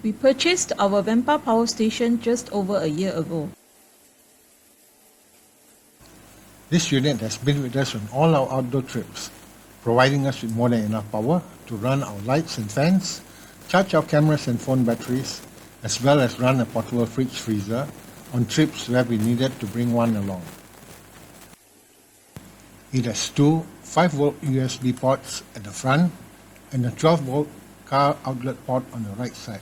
We purchased our Vanpa power station just over a year ago. This unit has been with us on all our outdoor trips, providing us with more than enough power to run our lights and fans, charge our cameras and phone batteries, as well as run a portable fridge freezer on trips where we needed to bring one along. It has two 5-volt USB ports at the front and a 12-volt car outlet port on the right side.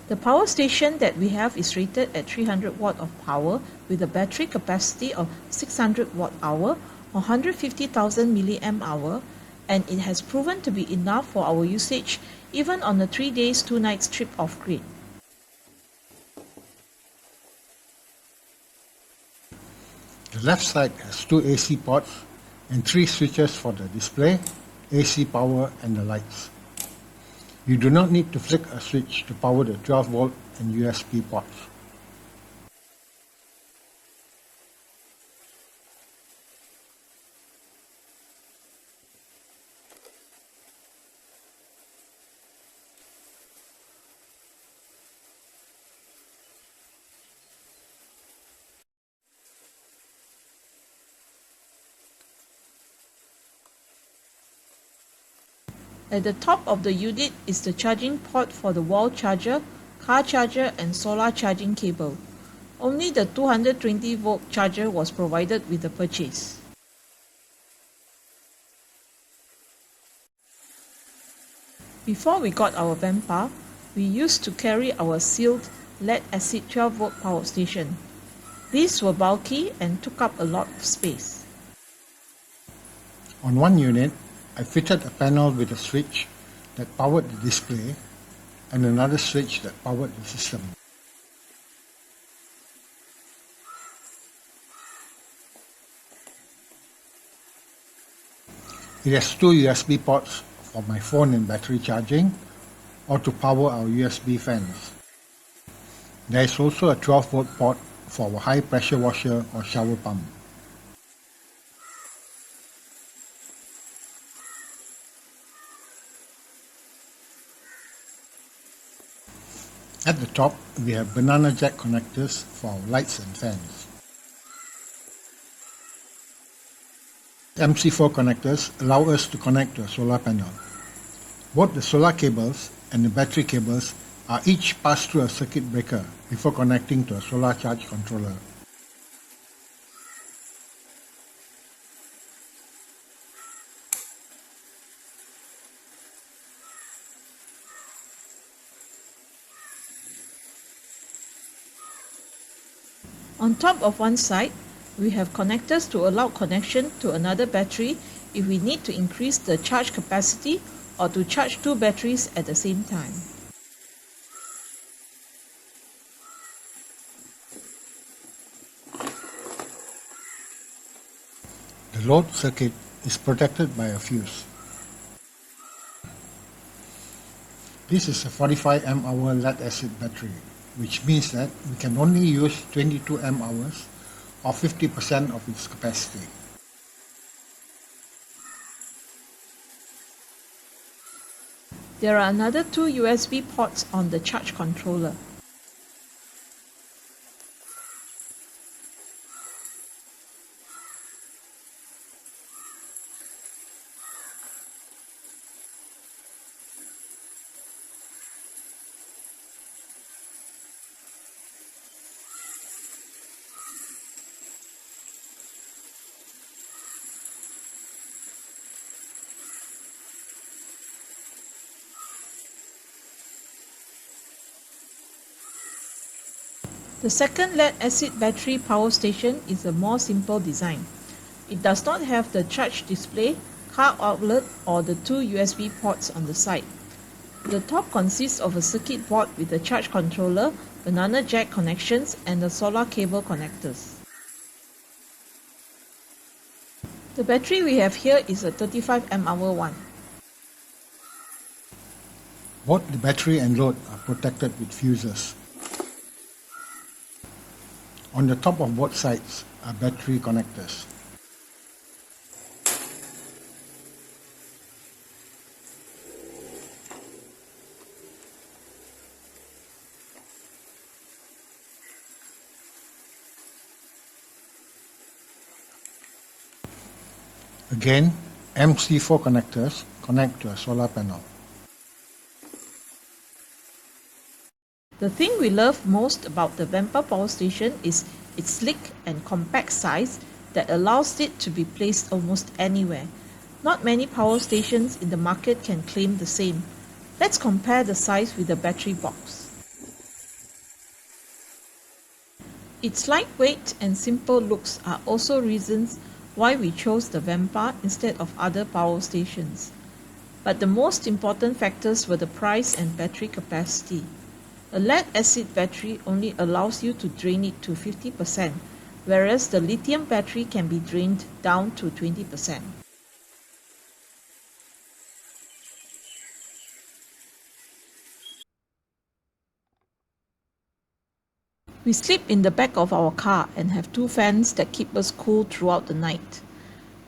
The power station that we have is rated at 300 watt of power with a battery capacity of 600 watt hour or 150,000 milliamp hour, and it has proven to be enough for our usage even on a 3 days 2 nights trip off-grid. The left side has two AC ports and 3 switches for the display, AC power and the lights. You do not need to flick a switch to power the 12-volt and USB ports. At the top of the unit is the charging port for the wall charger, car charger and solar charging cable. Only the 220 volt charger was provided with the purchase. Before we got our Vanpa, we used to carry our sealed lead-acid 12 volt power station. These were bulky and took up a lot of space. On one unit, I fitted a panel with a switch that powered the display and another switch that powered the system. It has two USB ports for my phone and battery charging or to power our USB fans. There is also a 12-volt port for our high pressure washer or shower pump. At the top, we have banana jack connectors for our lights and fans. MC4 connectors allow us to connect to a solar panel. Both the solar cables and the battery cables are each passed through a circuit breaker before connecting to a solar charge controller. On top of one side, we have connectors to allow connection to another battery if we need to increase the charge capacity or to charge 2 batteries at the same time. The load circuit is protected by a fuse. This is a 45 mAh lead-acid battery, which means that we can only use 22 mAh or 50% of its capacity. There are another 2 USB ports on the charge controller. The second lead-acid battery power station is a more simple design. It does not have the charge display, car outlet or the 2 USB ports on the side. The top consists of a circuit board with a charge controller, banana jack connections and the solar cable connectors. The battery we have here is a 35 mAh one. Both the battery and load are protected with fuses. On the top of both sides are battery connectors. Again, MC4 connectors connect to a solar panel. The thing we love most about the Vanpa power station is its sleek and compact size that allows it to be placed almost anywhere. Not many power stations in the market can claim the same. Let's compare the size with the battery box. Its lightweight and simple looks are also reasons why we chose the Vanpa instead of other power stations. But the most important factors were the price and battery capacity. A lead-acid battery only allows you to drain it to 50%, whereas the lithium battery can be drained down to 20%. We sleep in the back of our car and have two fans that keep us cool throughout the night.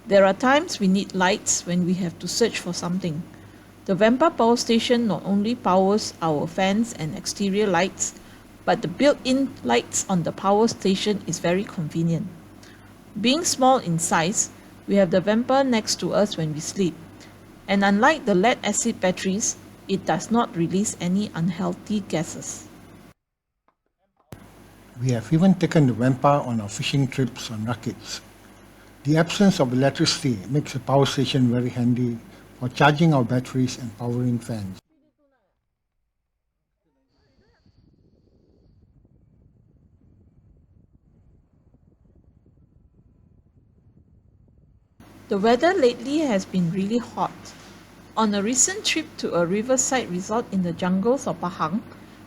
There are times we need lights when we have to search for something. The Vanpa power station not only powers our fans and exterior lights, but the built-in lights on the power station is very convenient. Being small in size, we have the Vanpa next to us when we sleep. And unlike the lead-acid batteries, it does not release any unhealthy gases. We have even taken the Vanpa on our fishing trips on rackets. The absence of electricity makes the power station very handy for charging our batteries and powering fans. The weather lately has been really hot. On a recent trip to a riverside resort in the jungles of Pahang,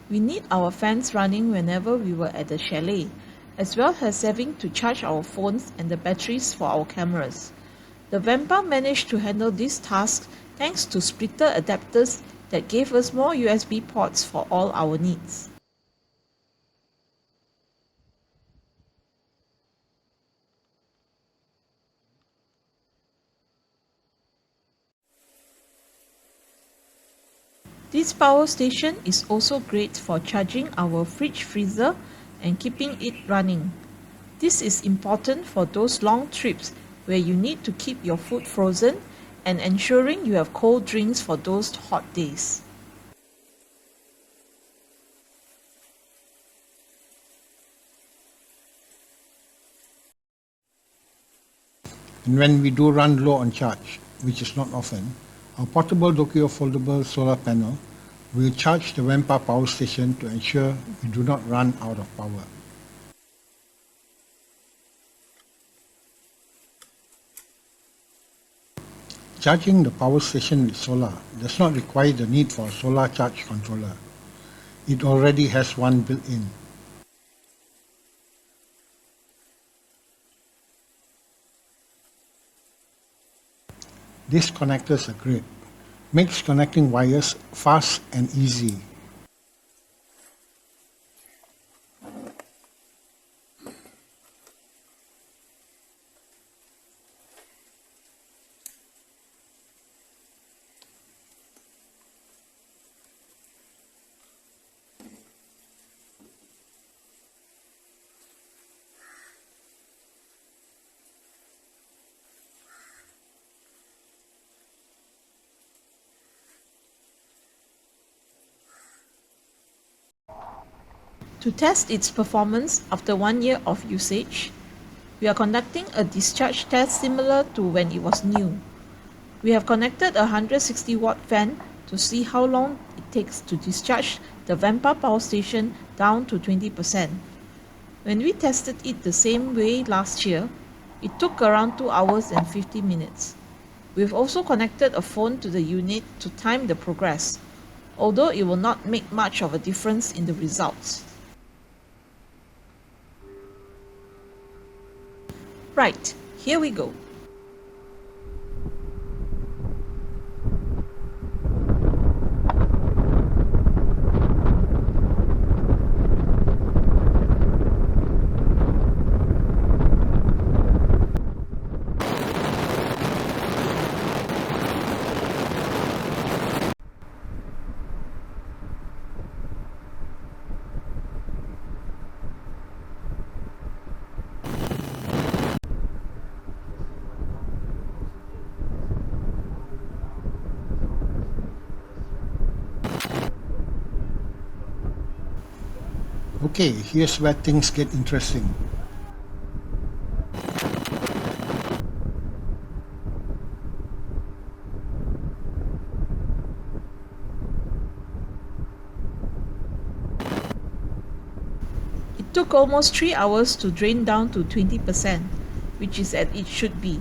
we need our fans running whenever we were at the chalet, as well as having to charge our phones and the batteries for our cameras. The Vanpa managed to handle this task thanks to splitter adapters that gave us more USB ports for all our needs. This power station is also great for charging our fridge freezer and keeping it running. This is important for those long trips where you need to keep your food frozen and ensuring you have cold drinks for those hot days. And when we do run low on charge, which is not often, our portable Dokyo foldable solar panel will charge the Vanpa power station to ensure we do not run out of power. Charging the power station with solar does not require the need for a solar charge controller. It already has one built in. These connectors are great. Makes connecting wires fast and easy. To test its performance after 1 year of usage, we are conducting a discharge test similar to when it was new. We have connected a 160 watt fan to see how long it takes to discharge the Vanpa power station down to 20%. When we tested it the same way last year, it took around 2 hours and 50 minutes. We've also connected a phone to the unit to time the progress, although it will not make much of a difference in the results. Right, here we go. Okay, here's where things get interesting. It took almost 3 hours to drain down to 20%, which is as it should be.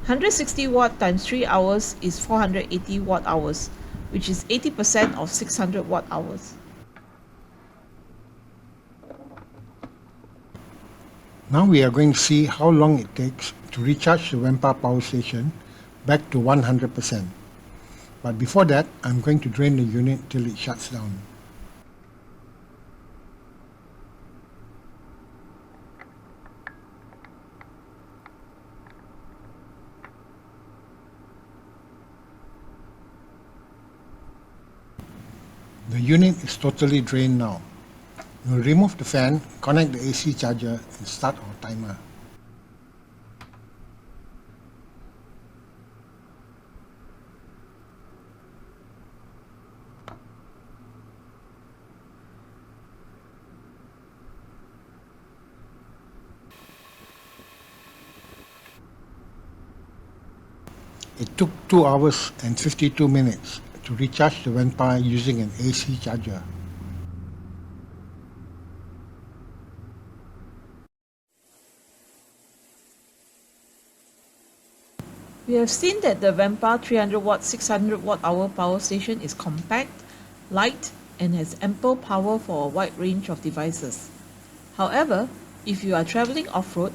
160 watt times 3 hours is 480 watt hours, which is 80% of 600 watt hours. Now we are going to see how long it takes to recharge the Vanpa power station back to 100%. But before that, I'm going to drain the unit till it shuts down. The unit is totally drained now. We'll remove the fan, connect the AC charger and start our timer. It took 2 hours and 52 minutes to recharge the Vanpa using an AC charger. We have seen that the Vanpa 300 watt 600 watt hour power station is compact, light, and has ample power for a wide range of devices. However, if you are traveling off-road,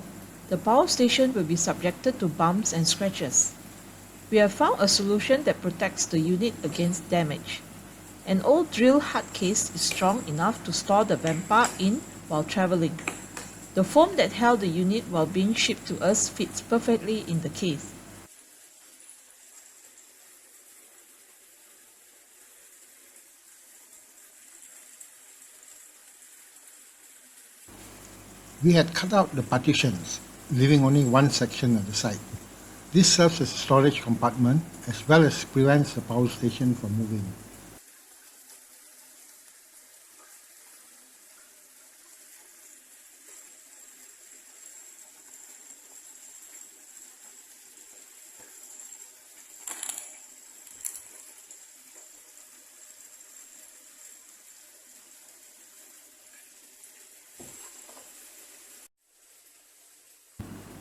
the power station will be subjected to bumps and scratches. We have found a solution that protects the unit against damage. An old drill hard case is strong enough to store the Vanpa in while traveling. The foam that held the unit while being shipped to us fits perfectly in the case. We had cut out the partitions, leaving only one section at the side. This serves as a storage compartment as well as prevents the power station from moving.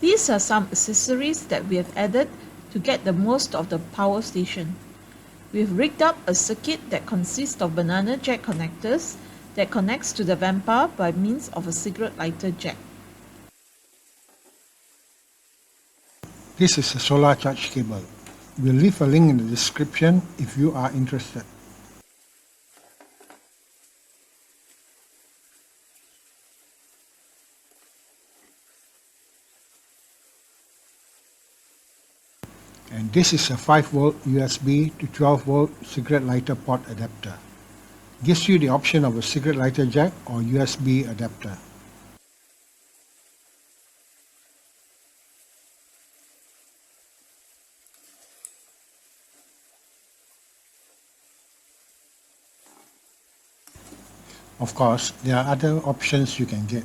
These are some accessories that we have added to get the most of the power station. We've rigged up a circuit that consists of banana jack connectors that connects to the Vanpa by means of a cigarette lighter jack. This is a solar charge cable. We'll leave a link in the description if you are interested. And this is a 5V USB to 12V cigarette lighter port adapter. Gives you the option of a cigarette lighter jack or USB adapter. Of course, there are other options you can get.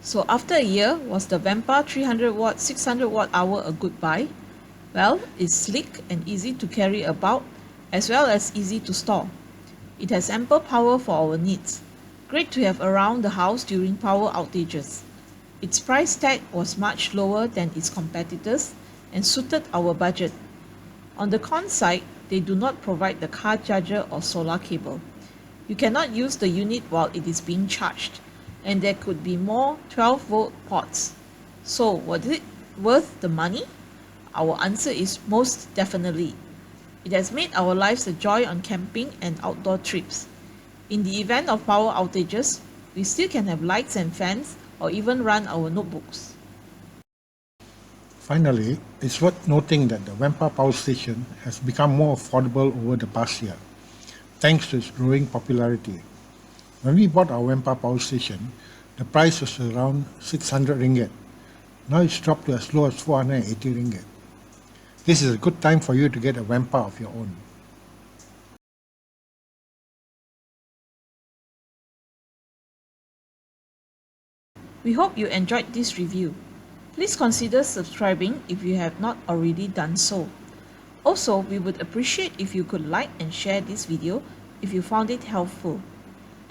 So after a year, was the Vanpa 300 watt 600 watt hour a good buy? Well, it's sleek and easy to carry about as well as easy to store. It has ample power for our needs. Great to have around the house during power outages. Its price tag was much lower than its competitors and suited our budget. On the con side, they do not provide the car charger or solar cable. You cannot use the unit while it is being charged, and there could be more 12V ports. So was it worth the money? Our answer is most definitely. It has made our lives a joy on camping and outdoor trips. In the event of power outages, we still can have lights and fans or even run our notebooks. Finally, it's worth noting that the Vanpa power station has become more affordable over the past year, thanks to its growing popularity. When we bought our Vanpa power station, the price was around 600 ringgit. Now it's dropped to as low as 480 ringgit. This is a good time for you to get a Vanpa of your own. We hope you enjoyed this review. Please consider subscribing if you have not already done so. Also, we would appreciate if you could like and share this video if you found it helpful.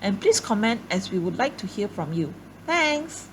And please comment as we would like to hear from you. Thanks!